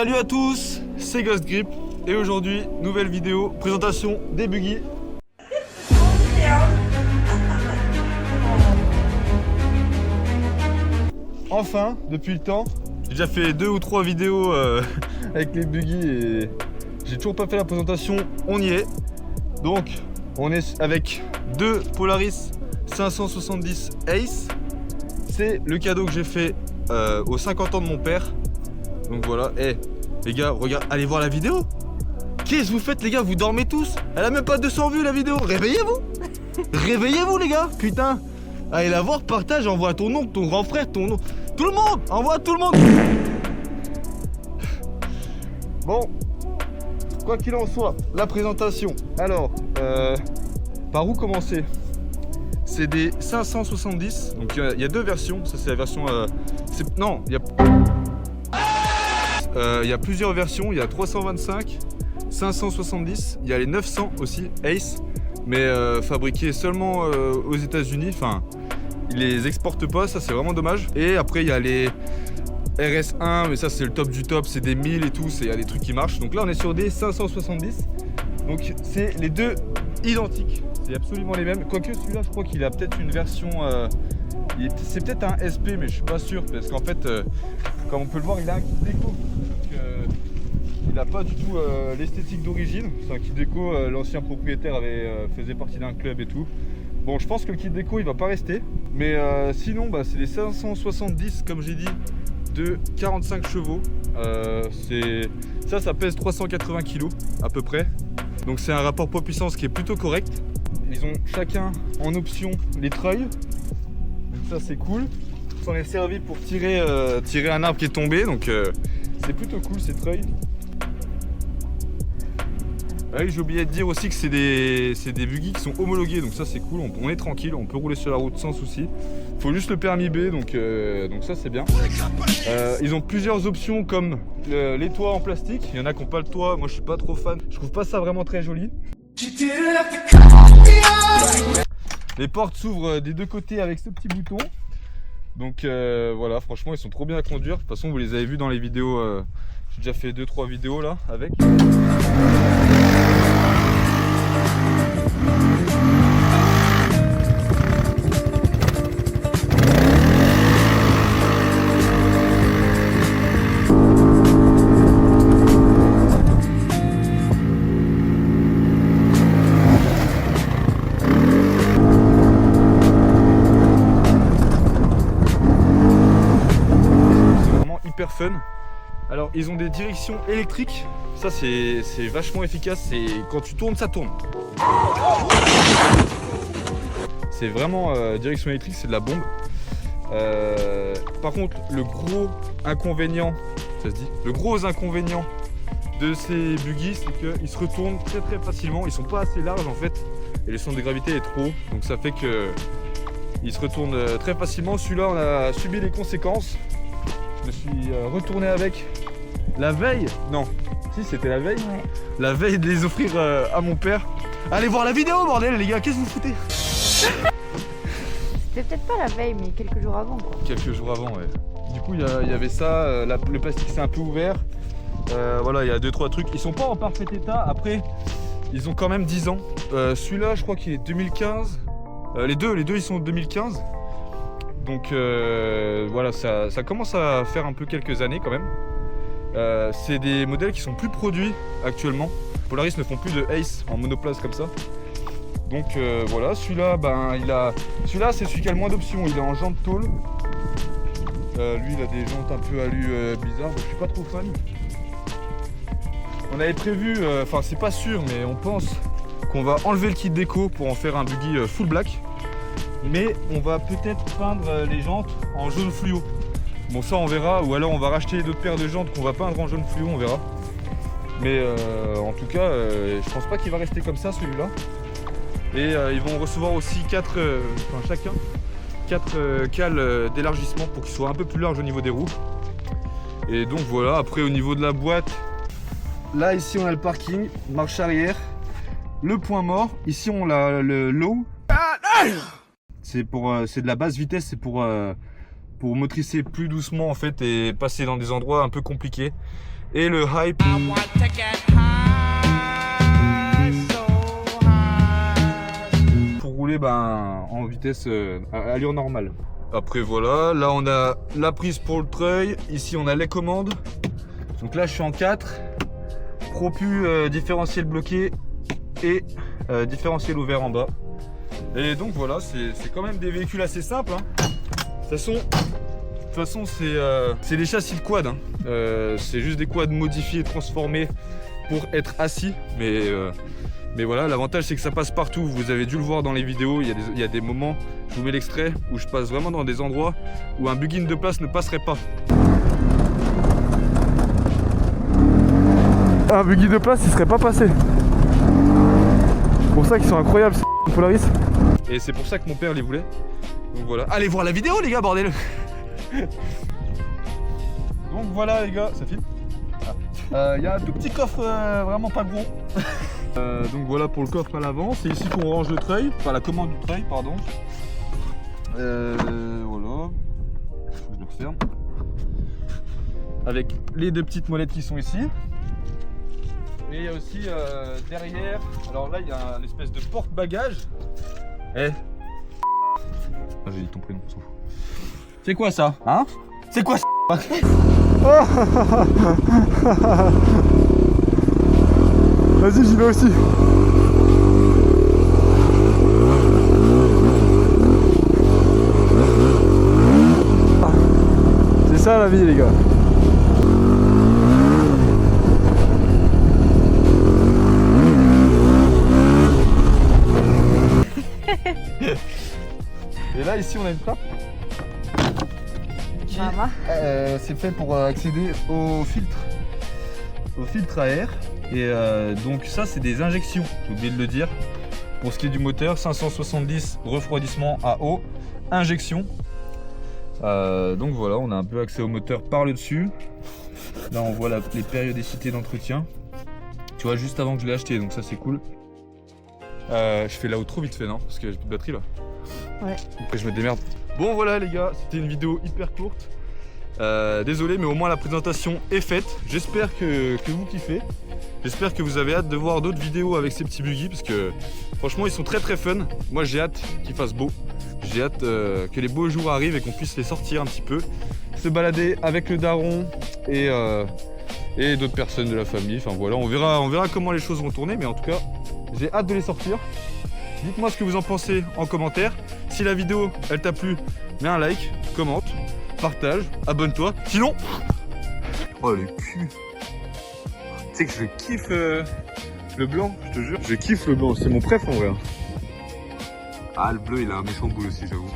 Salut à tous, c'est Ghost Grip et aujourd'hui, nouvelle vidéo, présentation des buggy. Enfin, depuis le temps, j'ai déjà fait 2 ou 3 vidéos avec les buggy et j'ai toujours pas fait la présentation, on y est. Donc, on est avec 2 Polaris 570 Ace. C'est le cadeau que j'ai fait aux 50 ans de mon père. Donc voilà, les gars, regarde, allez voir la vidéo. Qu'est-ce que vous faites les gars, vous dormez tous? Elle a même pas 200 vues la vidéo, réveillez-vous. Réveillez-vous les gars, putain. Allez la voir, partage, envoie à ton oncle, ton grand frère, ton oncle. Tout le monde, envoie à tout le monde. Bon, quoi qu'il en soit, la présentation. Alors, par où commencer? C'est des 570, donc il y a 2 versions. Ça c'est la version... non, il y a plusieurs versions, il y a 325, 570, il y a les 900 aussi, Ace, mais fabriqués seulement aux États-Unis, enfin, ils les exportent pas, ça c'est vraiment dommage. Et après il y a les RS1, mais ça c'est le top du top, c'est des 1000 et tout, il y a des trucs qui marchent. Donc là on est sur des 570, donc c'est les deux identiques, c'est absolument les mêmes. Quoique celui-là je crois qu'il a peut-être une version, c'est peut-être un SP, mais je suis pas sûr, parce qu'en fait, comme on peut le voir, il a un kit déco. Il n'a pas du tout l'esthétique d'origine. C'est un kit déco, l'ancien propriétaire faisait partie d'un club et tout. Bon, je pense que le kit déco il va pas rester. Mais sinon, c'est les 570 comme j'ai dit, de 45 chevaux. Ça pèse 380 kg à peu près. Donc c'est un rapport poids-puissance qui est plutôt correct. Ils ont chacun en option les treuils. Donc ça c'est cool. On s'en est servi pour tirer un arbre qui est tombé. Donc c'est plutôt cool ces treuils. Ah oui, j'ai oublié de dire aussi que c'est des buggy qui sont homologués, donc ça c'est cool, on est tranquille, on peut rouler sur la route sans souci. Faut juste le permis B, donc ça c'est bien. Ils ont plusieurs options comme les toits en plastique, il y en a qui n'ont pas le toit, moi je suis pas trop fan, je trouve pas ça vraiment très joli. Les portes s'ouvrent des deux côtés avec ce petit bouton. Donc voilà, franchement ils sont trop bien à conduire, de toute façon vous les avez vus dans les vidéos, j'ai déjà fait 2-3 vidéos là avec. Hyper fun. Alors ils ont des directions électriques, ça c'est vachement efficace, quand tu tournes ça tourne. C'est vraiment direction électrique, c'est de la bombe. Par contre le gros inconvénient, ça se dit, le gros inconvénient de ces buggy c'est qu'ils se retournent très facilement, ils sont pas assez larges en fait et le centre de gravité est trop haut, donc ça fait que ils se retournent très facilement. Celui-là on a subi les conséquences. Je me suis retourné avec la veille, non, si c'était la veille, ouais. La veille de les offrir à mon père. Allez voir la vidéo bordel les gars, qu'est-ce que vous foutez? C'était peut-être pas la veille mais quelques jours avant quoi. Quelques jours avant ouais. Du coup il y avait ça, le plastique s'est un peu ouvert. Voilà, il y a 2-3 trucs, ils sont pas en parfait état, après ils ont quand même 10 ans. Celui-là je crois qu'il est 2015, les deux ils sont de 2015. Donc voilà, ça commence à faire un peu quelques années quand même. C'est des modèles qui sont plus produits actuellement. Polaris ne font plus de Ace en monoplace comme ça. Donc voilà, celui-là, celui-là c'est celui qui a le moins d'options. Il est en jante tôle. Lui, il a des jantes un peu alu bizarres. Donc je suis pas trop fan. On avait prévu, enfin c'est pas sûr, mais on pense qu'on va enlever le kit déco pour en faire un buggy full black. Mais on va peut-être peindre les jantes en jaune fluo. Bon ça on verra, ou alors on va racheter d'autres paires de jantes qu'on va peindre en jaune fluo, on verra. Mais en tout cas, je pense pas qu'il va rester comme ça celui-là. Et ils vont recevoir aussi chacun 4 cales d'élargissement pour qu'ils soient un peu plus larges au niveau des roues. Et donc voilà, après au niveau de la boîte, là ici on a le parking, marche arrière, le point mort, ici on a le low. C'est de la basse vitesse, c'est pour motricer plus doucement en fait et passer dans des endroits un peu compliqués. et le hype. Pour rouler en vitesse à allure normale. Après voilà, là on a la prise pour le treuil, ici on a les commandes. Donc là je suis en 4, propu différentiel bloqué et différentiel ouvert en bas. Et donc voilà, c'est quand même des véhicules assez simples. Hein. De toute façon c'est des châssis de quad. Hein. C'est juste des quads modifiés, transformés pour être assis. Mais voilà, l'avantage c'est que ça passe partout. Vous avez dû le voir dans les vidéos, il y a des moments, je vous mets l'extrait, où je passe vraiment dans des endroits où un buggy de place ne passerait pas. Un buggy de place il serait pas passé. C'est pour ça qu'ils sont incroyables ces Polaris. Et c'est pour ça que mon père les voulait. Donc voilà. Allez voir la vidéo les gars, bordel. Donc voilà les gars, ça file. Il y a un tout petit coffre vraiment pas gros. Donc voilà pour le coffre à l'avant. C'est ici qu'on range le treuil, enfin la commande du treuil, pardon. Voilà. Je le referme. Avec les deux petites molettes qui sont ici. Et il y a aussi derrière, alors là il y a une espèce de porte-bagages. Eh. Ah, j'ai dit ton prénom, on s'en fout. C'est quoi ça? Hein? C'est quoi ça? Vas-y, j'y vais aussi. C'est ça la vie les gars. Et là ici on a une trappe qui c'est fait pour accéder au filtre à air. Et donc ça c'est des injections, j'ai oublié de le dire. Pour ce qui est du moteur, 570 refroidissement à eau, injection. Donc voilà, on a un peu accès au moteur par le dessus. Là on voit les périodicités d'entretien. Tu vois, juste avant que je l'ai acheté, donc ça c'est cool. Je fais là-haut trop vite fait, non? Parce que j'ai plus de batterie là. Ouais. Après je me démerde. Bon voilà les gars, c'était une vidéo hyper courte. Désolé mais au moins la présentation est faite. J'espère que vous kiffez. J'espère que vous avez hâte de voir d'autres vidéos avec ces petits buggy parce que franchement ils sont très très fun. Moi j'ai hâte qu'il fasse beau. J'ai hâte que les beaux jours arrivent et qu'on puisse les sortir un petit peu. Se balader avec le daron et d'autres personnes de la famille. Enfin voilà, on verra comment les choses vont tourner, mais en tout cas j'ai hâte de les sortir. Dites-moi ce que vous en pensez en commentaire. Si la vidéo elle t'a plu, mets un like, commente, partage, abonne-toi. Sinon, oh le cul. Tu sais que je kiffe le blanc, je te jure. Je kiffe le blanc, c'est mon préf en vrai. Ah le bleu il a un méchant boule aussi j'avoue.